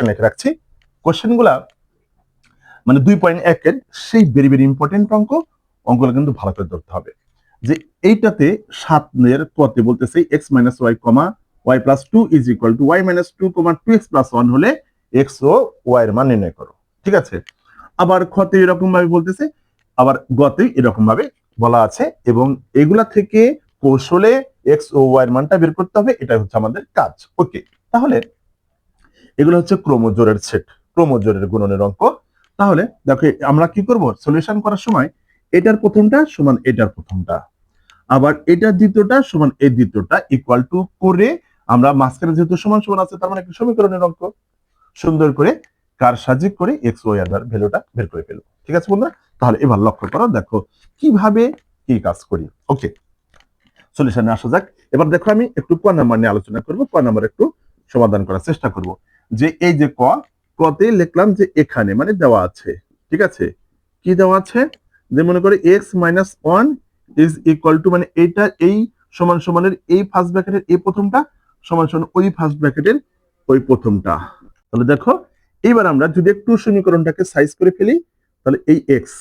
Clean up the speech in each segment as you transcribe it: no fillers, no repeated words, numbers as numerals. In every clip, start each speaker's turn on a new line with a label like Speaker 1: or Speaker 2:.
Speaker 1: লিখে রাখছি। কোশ্চেনগুলা মানে 2.1 এর সেই ভেরি ভেরি ইম্পর্টেন্ট অঙ্কগুলো কিন্তু ভালো করে ধরতে হবে। যে এইটাতে 7 এর কতে বলতেছে x minus y comma y plus 2 is equal to y minus 2 comma 2x plus 1 হলে x ও y এর মান নির্ণয় করো। ঠিক আছে, আবার খতে এরকম ভাবে বলতেছে, আবার গতে এরকম ভাবে বলা আছে, এবং এগুলা থেকে কৌশলে x ও y এর মানটা বের করতে হবে। এটা হচ্ছে আমাদের কাজ। ওকে, তাহলে এগুলো হচ্ছে ক্রমজোড়ের সেট, ক্রমজোড়ের গুণনের অঙ্ক। তাহলে দেখো আমরা কি করব, সলিউশন করার সময় এটার প্রথমটা সমান এটার প্রথমটা, আবার এটার দ্বিতীয়টা সমান এই দ্বিতীয়টা ইকুয়াল টু করে আমরা মাঝখানে যেহেতু সমান সমান আছে তার মানে একটা সমীকরণের অঙ্ক সুন্দর করে কার সাজিক করে এক্স ওয়াই এর ভ্যালুটা বের করে ফেলবো। ঠিক আছে বন্ধুরা, তাহলে এবার লক্ষ্য করো, দেখো কিভাবে কি কাজ করি। ওকে, সলিউশনে আসা যাক। এবার দেখো আমি একটু ক নাম্বার নিয়ে আলোচনা করব, ক নাম্বার একটু সমাধান করার চেষ্টা করব। যে এই যে কতে লিখলাম যে এখানে মানে দেওয়া আছে, ঠিক আছে, কি দেওয়া আছে, যে মনে করে x minus one is equal two, মানে এইটা এই সমান সমানের এই ফার্স্ট ব্র্যাকেটের এই প্রথমটা সমান সমান ওই ফার্স্ট ব্র্যাকেটের ওই প্রথমটা। তাহলে দেখো এইবার আমরা যদি একটু সমীকরণটাকে সাইজ করে ফেলি, তাহলে এই এক্স,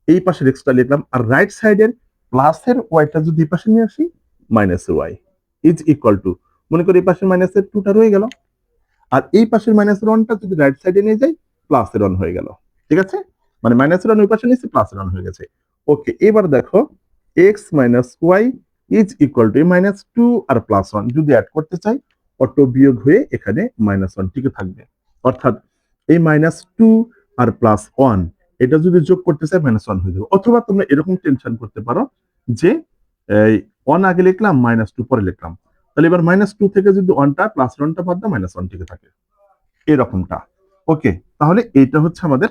Speaker 1: এই পাশের এক্সটা লিখলাম, আর রাইট সাইডের প্লাসের ওয়াইটা যদি এই পাশে নিয়ে আসি মাইনাসের ওয়াই ইজ ইকুয়াল টু, মনে করি এই পাশের মাইনাসের টুটা রয়ে গেল, আর এই পাশের মাইনাসের ওয়ানটা যদি রাইট সাইডে নিয়ে যাই প্লাসের ওয়ান হয়ে গেল। ঠিক আছে, মানে মাইনাসের ওয়ান ওই পাশে নিয়েছি, প্লাসের ওয়ান হয়ে গেছে। ওকে, এবার দেখো x minus y is equal to minus two আর প্লাস ওয়ান যদি অ্যাড করতে চাই অটো বিয়োগ হয়ে এখানে মাইনাস ওয়ান টিকে থাকবে, অর্থাৎ এই মাইনাস টু আর প্লাস ওয়ান এটা যদি যোগ করতে চাই মাইনাস ওয়ান হয়ে যাবে। অথবা তোমরা এরকম টেনশন করতে পারো যে ওয়ান আগে লিখলাম মাইনাস টু পরে লিখলাম, তাহলে এবার মাইনাস টু থেকে যদি ওয়ানটা প্লাস ওয়ানটা বাদ দাও মাইনাস ওয়ান টিকে থাকে, এরকমটা। ওকে, তাহলে এইটা হচ্ছে আমাদের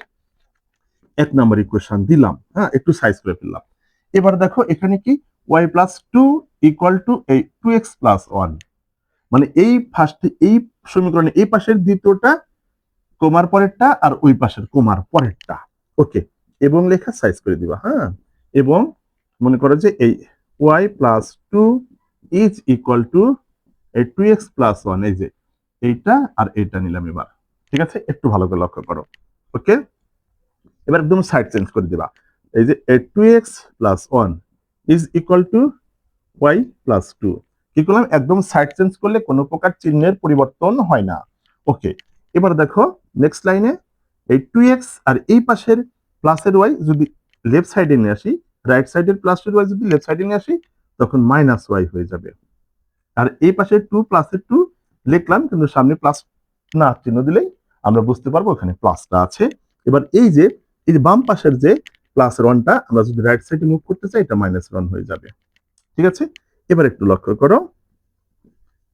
Speaker 1: এক নাম্বার ইকুয়েশন দিলাম, হ্যাঁ, একটু সাইজ করে ফেললাম। এবার দেখো এখানে কি y plus two equal to এই টু এক্স প্লাস ওয়ান, মানে এই ফার্স্ট এই সমীকরণে এই পাশের দ্বিতীয়টা কোমার পরেরটা আর ওই পাশের কোমার পরেরটা। ওকে, এবং লেখা সাইজ করে দিবা, হ্যাঁ, এবং মনে করো যে এই y plus two is equal to এই টু এক্স প্লাস ওয়ান, এই যে এইটা আর এইটা নিলাম এবার। ঠিক আছে, একটু ভালো করে লক্ষ্য করো। ওকে, এবার একদম সাইড চেঞ্জ করে দিবা, এই যে two x plus one is equal to y plus two, কি করলাম, একদম সাইড চেঞ্জ করলে কোনো প্রকার চিহ্নের পরিবর্তন হয় না। ওকে, এবার দেখো নেক্সট লাইনে এই টু এক্স আর এই পাশের প্লাসের ওয়াই যদি লেফট সাইডে নিয়ে আসি, রাইট সাইডের প্লাসের ওয়াই যদি লেফট সাইডে নিয়ে আসি তখন মাইনাস ওয়াই হয়ে যাবে। আর এই পাশে টু প্লাসের টু লিখলাম, কিন্তু সামনে প্লাস না চিহ্ন দিলেই আমরা বুঝতে পারবো এখানে প্লাসটা আছে। এবার এই যে বাম পাশের যে প্লাসের ওয়ানটা আমরা যদি রাইট সাইডে মুভ করতে চাই এটা মাইনাস ওয়ান হয়ে যাবে। ঠিক আছে, এবার একটু লক্ষ্য করো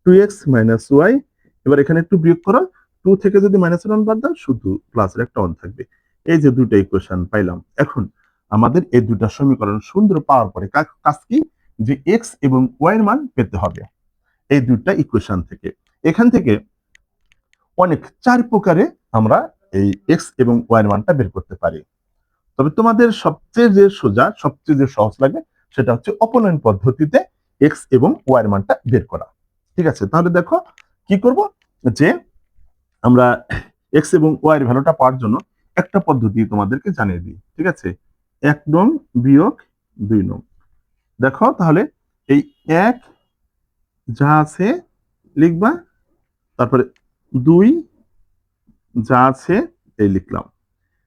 Speaker 1: টু এক্স মাইনাস ওয়াই, এবার এখানে একটু বিয়োগ করো, টু থেকে যদি মাইনাস ওয়ান বাদ দাও শুধু প্লাসের একটা ওয়ান থাকবে। এই যে দুটো ইকুয়েশন পাইলাম, এখন আমাদের এই দুটা সমীকরণ সুন্দর পাওয়ার পরে কাজ কি, যে এক্স এবং ওয়াই এর মান পেতে হবে এই দুটা ইকুয়েশন থেকে। এখান থেকে অনেক চার প্রকারে আমরা এই এক্স এবং ওয়াই এর মানটা বের করতে পারি, তবে তোমাদের সবচেয়ে যে সোজা সবচেয়ে যে সহজ লাগে সেটা হচ্ছে অপনয়ন পদ্ধতিতে এক্স এবং ওয়াই এর মানটা বের করা। ঠিক আছে, তাহলে দেখো কি করব, যে আমরা এক্স এবং ওয়াই এর ভ্যালুটা পাওয়ার জন্য একটা পদ্ধতি তোমাদেরকে জানিয়ে দিই। ঠিক আছে, 1 নং বিয়োগ 2 নং। দেখো তাহলে এই এক যা আছে লিখবা, তারপরে 2 যা আছে এই লিখলাম,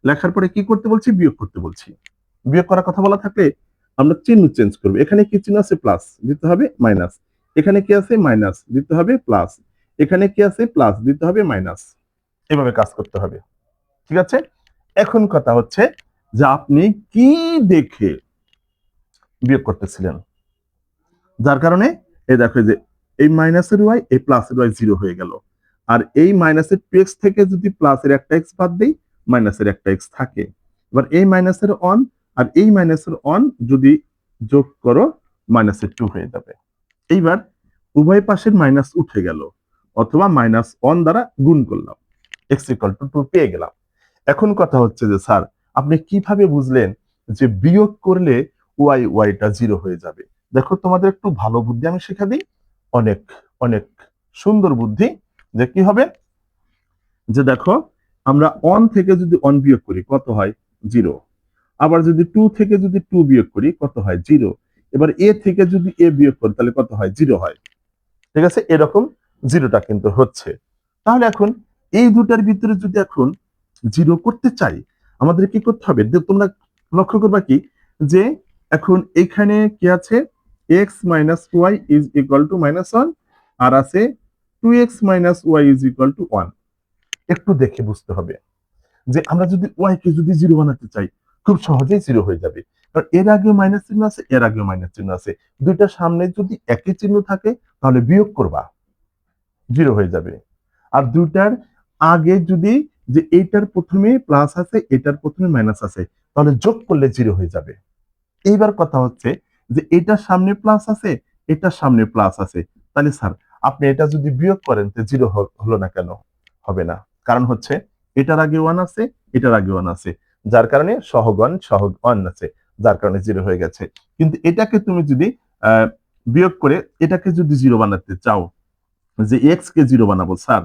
Speaker 1: লেখার পরে কি করতে বলছি, বিয়োগ করতে বলছি। বিয়োগ করার কথা বলা থাকলে আমরা চিহ্ন চেঞ্জ করবো, এখানে কি চিহ্ন আছে, প্লাস দিতে হবে মাইনাস, এখানে কি আছে মাইনাস দিতে হবে প্লাস, এখানে কি আছে প্লাস দিতে হবে মাইনাস, এভাবে কাজ করতে হবে। ঠিক আছে, এখন কথা হচ্ছে যে আপনি কি দেখে বিয়োগ করতেছিলেন, যার কারণে এই দেখো যে এই মাইনাসের ওয়াই এই প্লাসের ওয়াই জিরো হয়ে গেল, আর এই মাইনাসের টু এক্স থেকে যদি প্লাসের একটা এক্স বাদ দিই মাইনাসের একটা এক্স থাকে। এবার এই মাইনাসের অন আর এই মাইনাসের অন যদি যোগ করো মাইনাসের টু হয়ে যাবে। এইবার উভয় পাশের মাইনাস উঠে গেল, অথবা মাইনাস ওয়ান দ্বারা গুণ করলাম, এক্স ইকুয়াল টু টু পেয়ে গেলাম। এখন কথা হচ্ছে যে স্যার আপনি কিভাবে বুঝলেন যে বিয়োগ করলে ওয়াইটা জিরো হয়ে যাবে? দেখো তোমাদের একটু ভালো বুদ্ধি আমি শেখা দিই, অনেক অনেক সুন্দর বুদ্ধি, যে কি হবে, যে দেখো আমরা 1 থেকে যদি 1 বিয়োগ করি কত হয় 0, আবার যদি 2 থেকে যদি 2 বিয়োগ করি কত হয় 0, এবার এ থেকে যদি এ বিয়োগ করি তাহলে কত হয় 0 হয়। ঠিক আছে, এরকম জিরোটা কিন্তু হচ্ছে। তাহলে এখন এই দুটার ভিতরে যদি এখন জিরো করতে চাই আমাদের কি করতে হবে, তোমরা লক্ষ্য করবা কি যে এখন এখানে কি আছে x minus y is equal to -1 আর আছে 2x minus y is equal to 1। একটু দেখে বুঝতে হবে যে আমরা যদি ওয়াই কে যদি জিরো বানাতে চাই খুব সহজেই জিরো হয়ে যাবে, কারণ এর আগে মাইনাস চিহ্ন আছে, এর আগেও মাইনাস চিহ্ন আছে, দুইটার সামনে যদি একই চিহ্ন থাকে তাহলে বিয়োগ করবা, জিরো হয়ে যাবে। আর দুইটার আগে যদি যে এইটার প্রথমে প্লাস আছে এটার প্রথমে মাইনাস আছে তাহলে যোগ করলে জিরো হয়ে যাবে। এইবার কথা হচ্ছে যে এটার সামনে প্লাস আছে এটার সামনে প্লাস আছে, তাহলে স্যার আপনি এটা যদি বিয়োগ করেন তো জিরো হলো না কেন? হবে না, কারণ হচ্ছে এটার আগে ওয়ান আছে এটার আগে ওয়ান আছে, যার কারণে সহগণ সহগ ওয়ান আছে, যার কারণে জিরো হয়ে গেছে। কিন্তু এটাকে তুমি যদি বিয়োগ করে এটাকে যদি জিরো বানাতে চাও যে এক্স কে জিরো বানাবো স্যার,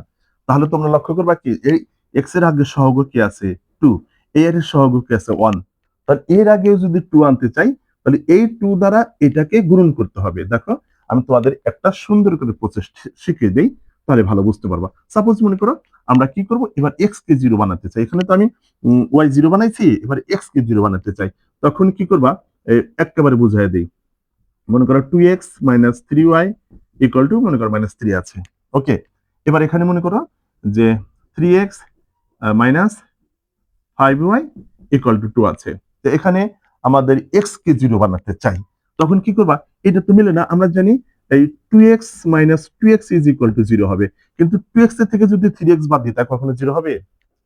Speaker 1: তাহলে তোমরা লক্ষ্য করবা কি এই এক্স এর আগে সহগ কি আছে 2, এর সহগ কি আছে 1, তাহলে এর আগেও যদি 2 আনতে চাই তাহলে এই 2 দ্বারা এটাকে গুণন করতে হবে। দেখো আমি তোমাদের একটা সুন্দর করে প্রসেস শিখিয়ে দেই, তাহলে ভালো বুঝতে পারবা। সাপোজ মনে করো আমরা কি করব, এবার এক্স কে জিরো বানাতে চাই, এখানে তো আমি ওয়াই জিরো বানাইছি, এবার এক্স কে জিরো বানাতে চাই, তখন কি করবা একেবারে বুঝাই দেই। মনে করো 2x minus 3y equal to মনে করো -3 আছে, ওকে। এবার এখানে মনে করো যে 3x minus 5y equal to 2 আছে, তো এখানে আমাদের x কে জিরো বানাতে চাই, তখন কি করবা, এটা তো মিলে না, আমরা জানি এই 2x minus 2x is equal two 0 হবে, কিন্তু 2x এর থেকে যদি 3x বাদ দিই তা কখনো 0 হবে?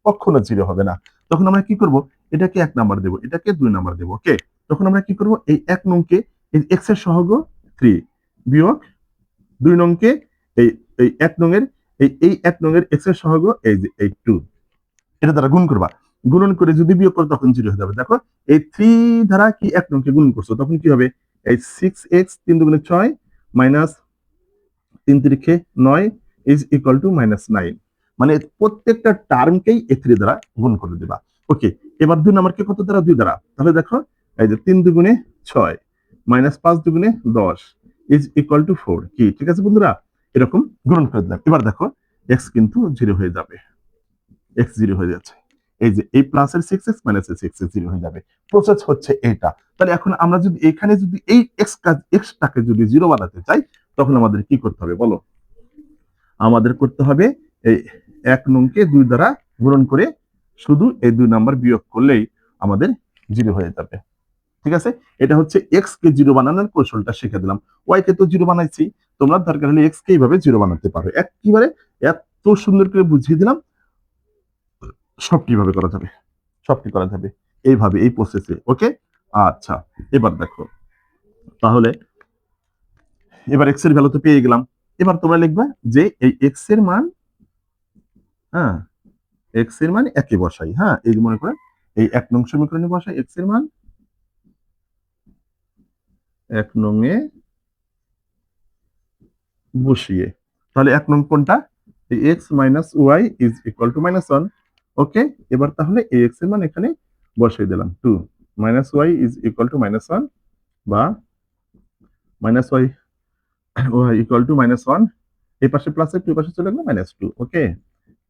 Speaker 1: কখনো 0 হবে না। তখন আমরা কি করব, এটাকে 1 নাম্বার দেব, এটাকে 2 নাম্বার দেব, ওকে। তখন আমরা কি করব, এই 1 নংকে এই x এর সহগ 3 বিয়োগ 2 নংকে এই এই 1 নংয়ের এই 1 নংয়ের x এর সহগ এই যে এই 2, এটা দ্বারা গুণ করবা, গুণন করে যদি বিয়োগ করো তখন 0 হয়ে যাবে। দেখো এই 3 দ্বারা কি 1 নংকে গুণ করছো, তখন কি হবে এই 6x 3 দুগুণে 6 মাইনাস 3 তিরিখে 9 ইজ ইকুয়াল টু -9, মানে প্রত্যেকটা টার্মকেই এই 3 দ্বারা গুণ করে দিবা, ওকে। এবার 2 নাম্বারকে কত দ্বারা, 2 দ্বারা, তাহলে দেখো এই যে 3 দুগুণে 6 মাইনাস 5 দুগুণে 10 ইজ ইকুয়াল টু 4, কি ঠিক আছে বন্ধুরা? এরকম গুণন করে দিলাম। এবার দেখো x কিন্তু 0 হয়ে যাবে, x 0 হয়ে যাচ্ছে, এই যে এই প্লাসের 6x মাইনাসের 6x 0 হয়ে যাবে। প্রসেস হচ্ছে এটা। তাহলে এখন আমরা যদি এখানে যদি এই x টাকে যদি 0 বানাতে চাই তখন আমাদের কি করতে হবে বলো? আমাদের করতে হবে এই 1 নংকে 2 দ্বারা গুণন করে শুধু এই 2 নাম্বার বিয়োগ করলেই আমাদের 0 হয়ে যাবে। ঠিক আছে, এটা হচ্ছে x কে 0 বানানোর কৌশলটা শিখে দিলাম। y কে তো 0 বানাইছি, তোমরা দরকার হলে x কে এইভাবে 0 বানাতে পারো। একেবারে এত সুন্দর করে বুঝিয়ে দিলাম, সব কিভাবে করা যাবে, সবটি করা যাবে এইভাবে, এই প্রসেসে, ওকে। আচ্ছা, এবার দেখো তাহলে এবার x এর ভ্যালু তো পেয়ে গেলাম, এবার তোমরা লিখবা যে এই x এর মান, হ্যাঁ x এর মান একে বসাই, হ্যাঁ এই মনে করেন এই 1 নং সমীকরণে বসাই x এর মান 1 নং এ বসিয়ে, তাহলে 1 নং কোনটা, এই x minus y is equal to -1, okay. এবার তাহলে এই x এর মান এখানে বসিয়ে দিলাম 2 minus y is equal to -1 বা minus y y equal to -1, এই পাশে প্লাস এর 2 পাশে চলে গেল -2, ওকে।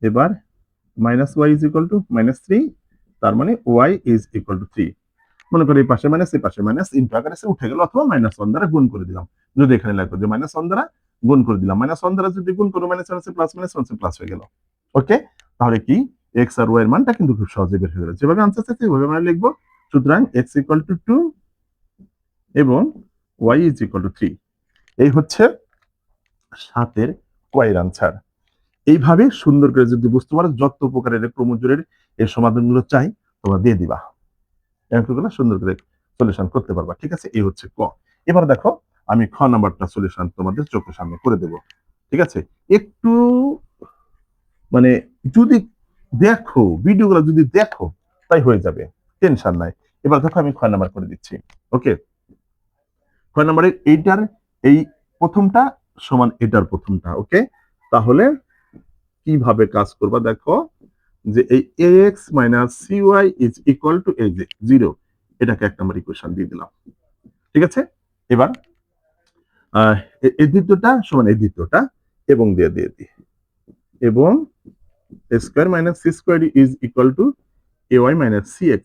Speaker 1: এবার minus y is equal to -3, তার মানে ওয়াই ইজ ইকুয়াল টু 3, মনে করি এই পাশে মাইনাস এই পাশে মাইনাস ইনটু আকারে উঠে গেল, অথবা -1 দ্বারা গুণ করে দিলাম, যদি এখানে লাগবে যে -1 দ্বারা গুণ করে দিলাম, -1 দ্বারা যদি গুণ করো -1 আছে প্লাস -1 প্লাস হয়ে গেল, ওকে। তাহলে কি x আর y এর মানটা কিন্তু খুব সহজে বের হয়ে গেল, যেভাবে আনসার চাইছে ওইভাবে আমরা লিখবো। সুতরাং x ইকুয়াল টু 2 এবং y ইজ ইকুয়াল টু 3, এই হচ্ছে 7 এর কয়ের আনসার। এইভাবে সুন্দর করে যদি বুঝতে পারো যত প্রকারের ক্রমজোড়ের এই সমাধানগুলো চাই তোমরা দিয়ে দিবা, অঙ্কগুলো সুন্দর করে সলিউশন করতে পারবা, ঠিক আছে। এই হচ্ছে ক। এবার দেখো আমি খ নাম্বারটা সলিউশন তোমাদের চোখের সামনে করে দেব, ঠিক আছে। একটু মানে যদি দেখো ভিডিওগুলো যদি দেখো তাই হয়ে যাবে, টেনশন নাই। এবার দেখো আমি খ নাম্বার করে দিচ্ছি, ওকে। খ নাম্বারে এইটার এই প্রথমটা সমান এটার প্রথমটা, ওকে। তাহলে কিভাবে কাজ করবা দেখো, যে এই ax minus cy is equal to এই যে 0, এটাকে 1 নম্বর ইকুয়েশন দিয়ে দিলাম। ঠিক আছে, এবার এই দ্বিতীয়টা সমান এই দ্বিতীয়টা এবং দিয়ে দিই এবং square minus C square is equal to ay minus cx।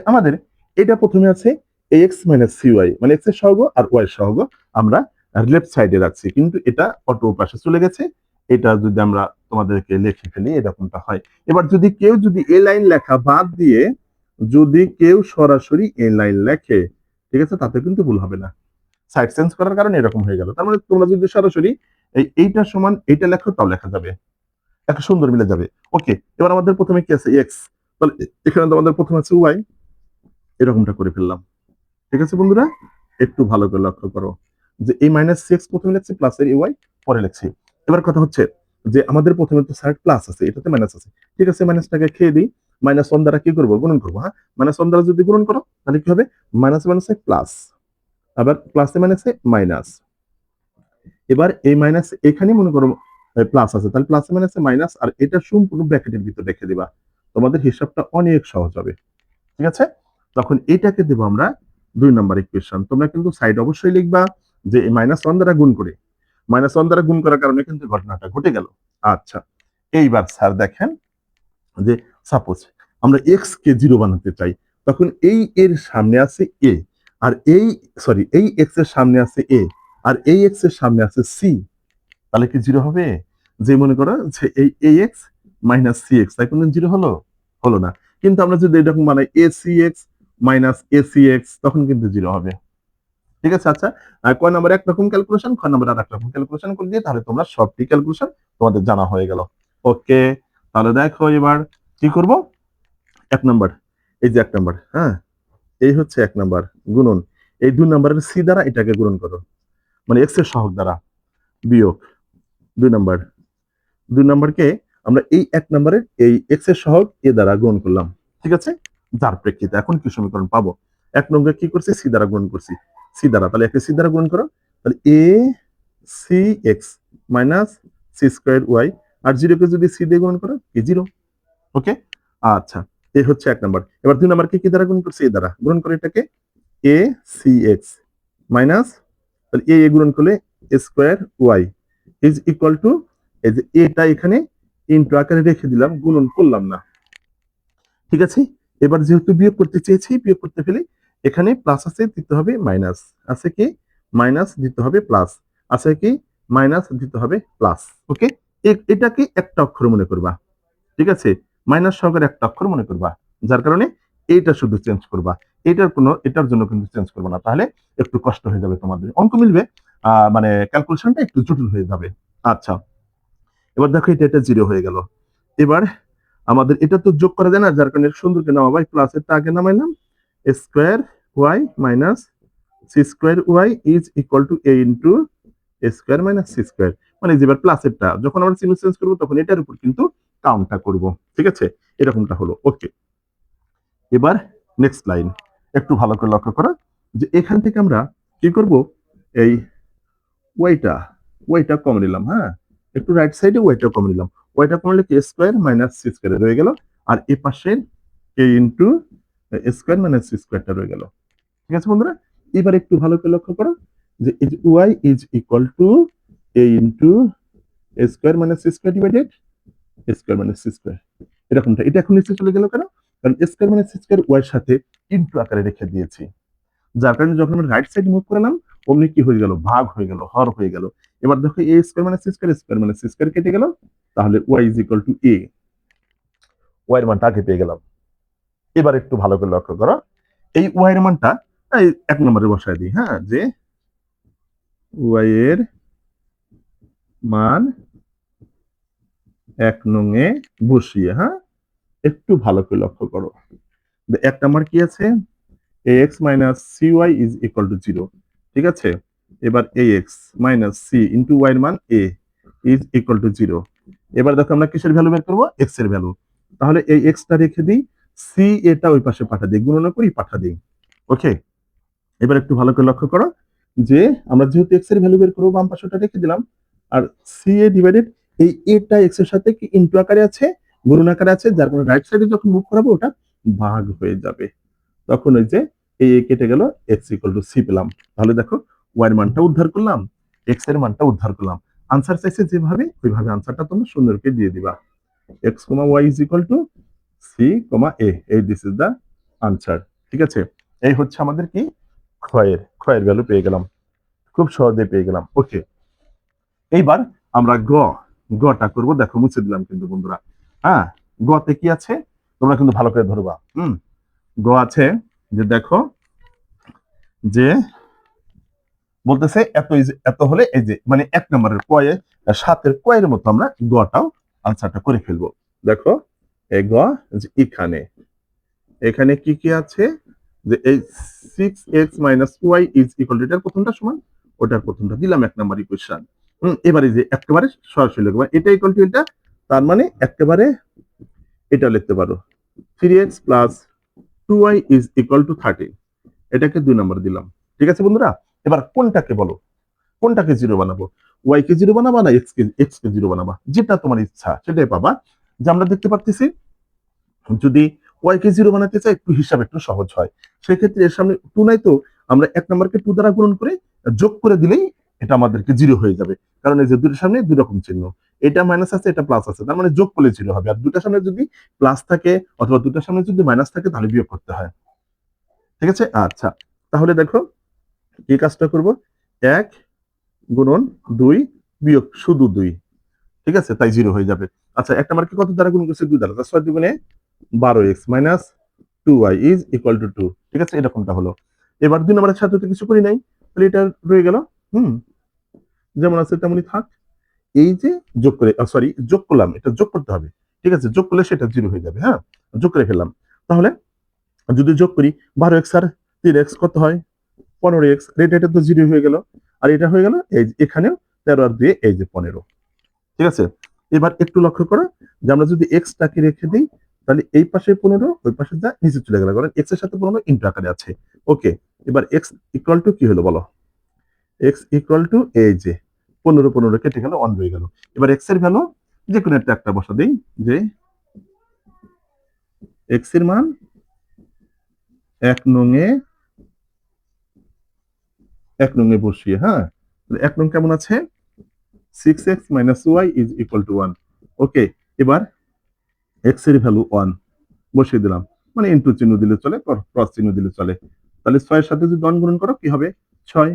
Speaker 1: আমাদের এটা প্রথমে আছে ax মাইনাস cy, মানে x এর সহগ আর y এর সহগ আমরা লেফট সাইডে রাখছি, কিন্তু এটা অটো পাশে চলে গেছে। এটা যদি আমরা তোমাদেরকে লিখে ফেলি এরকমটা হয়। এবার যদি কেউ যদি এ লাইন লেখা বাদ দিয়ে যদি কেউ সরাসরি এ লাইন লেখে, ঠিক আছে, তাতে কিন্তু ভুল হবে না। সাইড চেঞ্জ করার কারণে এরকম হয়ে গেল। তার মানে তোমরা যদি সরাসরি এইটা সমান এইটা লেখো তাও লেখা যাবে, একটা সুন্দর মিলে যাবে। ওকে, এবার আমাদের প্রথমে কি আছে এক্স, তাহলে এখানে তো আমাদের প্রথমে আছে ওয়াই, এরকমটা করে ফেললাম। ঠিক আছে বন্ধুরা, একটু ভালো করে লক্ষ্য করো যে এই মাইনাস সিক্স প্রথমে লিখছি, প্লাস এর ওয়াই পরে লিখছি। এবার কথা হচ্ছে যে আমাদের প্রথমে তো সাইড প্লাস আছে, এটাতে মাইনাস আছে। ঠিক আছে, মাইনাসটাকে খেয়ে দিই, মাইনাস ওয়ান দ্বারা কি করবো, গুণন করবো। হ্যাঁ, মাইনাস ওয়ান দ্বারা যদি গুণন করো তাহলে কি হবে, মাইনাস মাইনাসে প্লাস, আবার প্লাসে মাইনাসে মাইনাস। এবার এই মাইনাস এখানে মনে করো প্লাস আছে, তাহলে প্লাসে মাইনাসে মাইনাস, আর এটা সম্পূর্ণ ব্র্যাকেটের ভিতর রেখে দিবা, তোমাদের হিসাবটা অনেক সহজ হবে। ঠিক আছে, তখন এটাকে দেবো আমরা 2 নম্বর ইকুয়েশন। তোমরা কিন্তু সাইড অবশ্যই লিখবা যে মাইনাস ওয়ান দ্বারা গুণ করে, মাইনাস ওয়ান দ্বারা গুণ করার কারণে কিন্তু ঘটনাটা ঘটে গেল। আচ্ছা, এইবার স্যার দেখেন যে সাপোজ আমরা এক্স কে 0 বানাতে চাই, তখন এই এর সামনে আছে এ, আর এই এক্স এর সামনে আছে এ, আর এই এক্স এর সামনে আছে সি, তাহলে কি 0 হবে? যে মনে করো যে এই ax মাইনাস cx, তাই কোনদিন 0 হলো? হলো না। কিন্তু আমরা যদি এরকম বানাই acx মাইনাস acx, তখন কিন্তু 0 হবে। ঠিক আছে, আচ্ছা, কয় নাম্বার একরকম ক্যালকুলেশন, কয় নাম্বার আর একরকম ক্যালকুলেশন করে দিয়ে তাহলে তোমরা সবটি ক্যালকুলেশন তোমাদের জানা হয়ে গেল। ওকে, তাহলে দেখো এবার কি করব। 1 নাম্বার, এই যে 1 নাম্বার, হ্যাঁ, এই হচ্ছে 1 নাম্বার গুণন, এই 2 নাম্বারের সি দ্বারা এটাকে গুণন করো, মানে এক্স এর সহগ দ্বারা, বিয়োগ 2 নাম্বার, 2 নাম্বারকে আমরা এই 1 নাম্বারের এই এক্স এর সহগ এ দ্বারা গুণ করলাম। ঠিক আছে, যার প্রেক্ষিতে এখন কি সমীকরণ পাবো, 1 নম্বরে কি করছি, সি দ্বারা গুণ করছি, সি দ্বারা, তাহলে একে সি দ্বারা গুণ করো, তাহলে A C X minus C square Y, আর 0 কে যদি সি দিয়ে গুণ করো কি 0। ওকে, আচ্ছা, এই হচ্ছে 1 নাম্বার। এবার 2 নাম্বারকে কি দ্বারা গুণ করছি, এ দ্বারা গুণ করে এটাকে এ সি এক্স মাইনাস, তাহলে এ গুণন করলে square y is equal to, এই যে এটা এখানে ইনটু আকারে রেখে দিলাম, গুণন করলাম না। ঠিক আছে, এবার যেহেতু বিয়োগ করতে চেয়েছি, বিয়োগ করতে ফেলে এখানে প্লাস আছে, দিতে হবে মাইনাস, আছে কি মাইনাস, দিতে হবে প্লাস, আছে কি মাইনাস, দিতে হবে প্লাস। ওকে, এটাকে একটা অক্ষর মনে করবা। ঠিক আছে, মাইনাস সহকারে একটা অক্ষর মনে করবা, যার কারণে এইটা শুধু চেঞ্জ করবা, এটার জন্য কিন্তু চেঞ্জ করবা না, তাহলে একটু কষ্ট হয়ে যাবে তোমাদের, অঙ্ক মিলবে মানে ক্যালকুলেশনটা একটু জটিল হয়ে যাবে। আচ্ছা, এবার দেখো এটা 0 হয়ে গেল। এবার আমাদের এটা তো যোগ করা যায় না, যার কারণে সুন্দরকে নামাবাই, প্লাসেরটা আগে নামাইলাম, square Y minus C square Y is equal to A into square minus C square, মানে যেবার প্লাসেরটা যখন আমরা চিহ্ন চেঞ্জ করবো তখন এটার উপর কিন্তু কাউন্টটা করব। ঠিক আছে, এরকমটা হলো। ওকে, এবার নেক্সট লাইন একটু ভালো করে লক্ষ্য করো যে এখান থেকে আমরা কি করব, এই ওয়াইটা ওয়াইটা কম নিলাম, হ্যাঁ, একটু রাইট সাইডে ওয়াইটা কম নিলাম, ওয়াইটা কমলে কি স্কোয়ার মাইনাস সি স্কোয়ার রয়ে গেল, আর এ পাশে এ ইন্টু স্কোয়ার মাইনাস সি স্কোয়ারটা রয়ে গেল। ঠিক আছে বন্ধুরা, এবার একটু ভালো করে লক্ষ্য করো যে এই যে y is equal to A into square minus C square divided square minus C square, এরকমটা। এটা এখন নিচে চলে গেল কেন, কারণ square minus C square y এর সাথে ইন্টু আকারে রেখে দিয়েছি, যার কারণে যখন আমরা রাইট সাইড মুভ করলাম অমনি কি হয়ে গেল, ভাগ হয়ে গেল, হর হয়ে গেল। এবার দেখো A square minus C square, square minus C square কেটে গেল, তাহলে Y is equal to A, Y এর মানটা আগে পেয়ে গেলাম। এবার একটু ভালো করে লক্ষ্য করো, এই ওয়াই এর মানটা এই 1 নম্বরে বসায় দিই, হ্যাঁ, যে ওয়াই এর মান 1 নংয়ে বসিয়ে, হ্যাঁ, একটু ভালো করে লক্ষ্য করো। 1 নম্বর কি আছে, ax minus cy is equal two 0। ঠিক আছে, এবার ax minus c into y এর মান a ইজ ইকুয়াল টু 0। এবার দেখো আমরা কিসের ভ্যালু বের করবো, x এর ভ্যালু, তাহলে এই x টা রেখে দিই, c এটা ওই পাশে পাঠা দিই, গুণন করি পাঠা দিই। ওকে, এবার একটু ভালো করে লক্ষ্য করো যে আমরা যেহেতু x এর ভ্যালু বের করবো, বাম পাশটা রেখে দিলাম, আর c a ডিভাইডেড এই এটা x এর সাথে কি ইনটু আকারে আছে, গুণন আকারে আছে, যার কারণে রাইট সাইডে যখন মুভ করাবো ওটা ভাগ হয়ে যাবে। তখন ওই যে এই কেটে গেল, এক্স ইকুয়াল টু সি পেলাম। তাহলে দেখো ওয়াই এর মানটা উদ্ধার করলাম, এক্স এর মানটা উদ্ধার করলাম। আনসার চাইছে যেভাবে, ওইভাবে আনসারটা তোমরা সুন্দর করে দিয়ে দিবা। X comma Y is equal to C comma A, এই দিস ইজ দা আনসার। ঠিক আছে, এই হচ্ছে আমাদের কি ক্ষয়ের ভ্যালু পেয়ে গেলাম, খুব সহজে পেয়ে গেলাম। ওকে, এইবার আমরা গটা করব। দেখো মুছে দিলাম কিন্তু বন্ধুরা। হ্যাঁ, গতে কি আছে তোমরা কিন্তু ভালো করে ধরবা। গ আছে যে দেখো যে বলতেছে এত হলে এই যে মানে 1 নম্বরের কয়ে 7-এর কয়ের মতো আমরা গটাও আনসারটা করে ফেলবো। দেখো এই গ যে এখানে কি কি আছে, যে এই 6x - y is equal two, এটার প্রথমটা সমান ওটার প্রথমটা দিলাম 1 নম্বর ইকুয়েশন। এবারে যে একেবারে সরাসরি লিখবো এটা ইকুয়াল টু এটা, তার মানে একেবারে এটা লিখতে পারো 3x + 2y is equal two 13, এটাকে 2 নম্বর দিলাম। ঠিক আছে বন্ধুরা, এবার কোনটাকে বলো, কোনটাকে জিরো বানাবো, ওয়াই কে জিরো বানাবা না এক্স কে জিরো বানাবা, যেটা তোমার ইচ্ছা সেটাই পাবা। যে আমরা দেখতে পাচ্ছি যদি ওয়াই কে জিরো বানাতে চাই একটু হিসাব একটু সহজ হয়, সেক্ষেত্রে এর সামনে 2 নাই তো আমরা 1 নম্বরকে 2 দ্বারা গুণন করে যোগ করে দিলেই এটা আমাদেরকে জিরো হয়ে যাবে। কারণ এই যে দুটোর সামনে দুই রকম চিহ্ন, এটা মাইনাস আছে এটা প্লাস আছে, তার মানে যোগ করলে জিরো হবে। আর দুটার সামনে যদি প্লাস থাকে অথবা দুটার সামনে যদি মাইনাস থাকে তাহলে বিয়োগ করতে হয়। ঠিক আছে, আচ্ছা তাহলে দেখো এই কাজটা করব, 1 গুণন 2 বিয়োগ শুধু 2, ঠিক আছে, তাই জিরো হয়ে যাবে। আচ্ছা 1 নম্বরকে কত দ্বারা গুণ করছে 2 দ্বারা, 6 দুগুণে 12x - 2y is equal two 2। ঠিক আছে, এরকমটা হলো। এবার 2 নম্বরের সাথে তো কিছু করি নাই, তাহলে এটা রয়ে গেল। যেমন আছে তেমনই থাক। এই যে যোগ করে, সরি যোগ করলাম, এটা যোগ করতে হবে। ঠিক আছে, যোগ করলে সেটা জিরো হয়ে যাবে। হ্যাঁ, যোগ করে ফেললাম। তাহলে যদি যোগ করি 12x আর 3x কত হয় 15x, এটা তো জিরো হয়ে গেল। আর এটা হয়ে গেল এই এখানেও 13 আর 2 এই যে 15। ঠিক আছে, এবার একটু লক্ষ্য করো যে আমরা যদি এক্সটাকে রেখে দিই তাহলে এই পাশে 15 ওই পাশে যা নিচে চলে গেল, কারণ এক্স এর সাথে 15 ইন্টু আকারে আছে। ওকে, এবার এক্স ইকুয়াল টু কি হলো বলো, এক্স ইকুয়াল টু এই যে 15 কেটে গেল 1 রয়ে গেল। এবার এক্স এর ভ্যালু যে কোনো একটা বসা দেই, যে এক্স এর মান 1 নং এ বসিয়ে, হ্যাঁ 1 নং কেমন আছে 6x - y is equal to 1। Okay, এবার এক্স এর ভ্যালু 1 বসিয়ে দিলাম, মানে ইনটু চিহ্ন দিলে চলে, ক্রস চিহ্ন দিলে চলে। তাহলে 6 এর সাথে যদি 1 গুণন করো কি হবে 6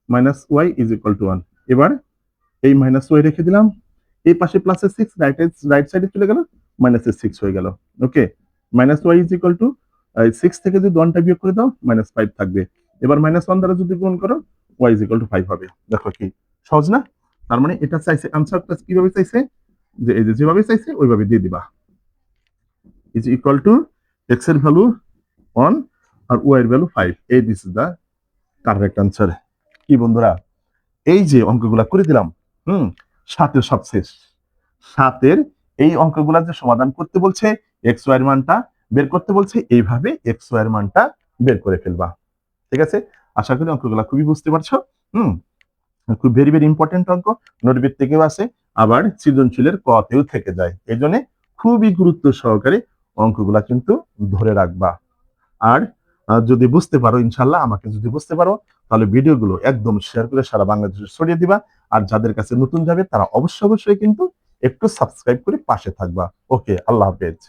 Speaker 1: - y ইজ ইকুয়াল টু 1। এবার এই -y রেখে দিলাম, এই পাশে প্লাসের 6 রাইট সাইডে চলে গেল, -6 হয়ে গেল। ওকে, -y ইজ ইকুয়াল টু 6 থেকে যদি 1টা বিয়োগ করে দাও -5 থাকবে। এবার -1 দ্বারা যদি গুণ করো y ইজ ইকুয়াল টু 5 হবে। দেখো কি সহজ না? তার মানে এটা চাইছে, আনসারটা কিভাবে চাইছে, যে এই যে যেভাবে চাইছে ওইভাবে দিয়ে দিবা, ইজ ইকুয়াল টু x এর ভ্যালু 1 আর y এর ভ্যালু 5, এই this is the correct answer. কি বন্ধুরা, এই যে অঙ্কগুলা করে দিলাম, 7-এর সব শেষ। 7-এর এই অঙ্কগুলা যে সমাধান করতে বলছে, এক্স ওয়াই এর মানটা বের করতে বলছে, এইভাবে এক্স ওয়াই এর মানটা বের করে ফেলবা। ঠিক আছে, আশা করি অঙ্কগুলা খুবই বুঝতে পারছো। খুব ভেরি ভেরি ইম্পর্টেন্ট অঙ্ক, নোটবুক থেকেও আসে, আবার সৃজনশীলের কতেও থেকে যায়। এই জন্য খুবই গুরুত্ব সহকারে অঙ্কগুলা কিন্তু ধরে রাখবা। আর যদি বুঝতে পারো, ইনশাল্লাহ আমাকে যদি বুঝতে পারো, তাহলে ভিডিওগুলো একদম শেয়ার করে সারা বাংলাদেশে ছড়িয়ে দিবা। আর যাদের কাছে নতুন যাবে তারা অবশ্যই কিন্তু একটু সাবস্ক্রাইব করে পাশে থাকবা। ওকে, আল্লাহ হাফেজ।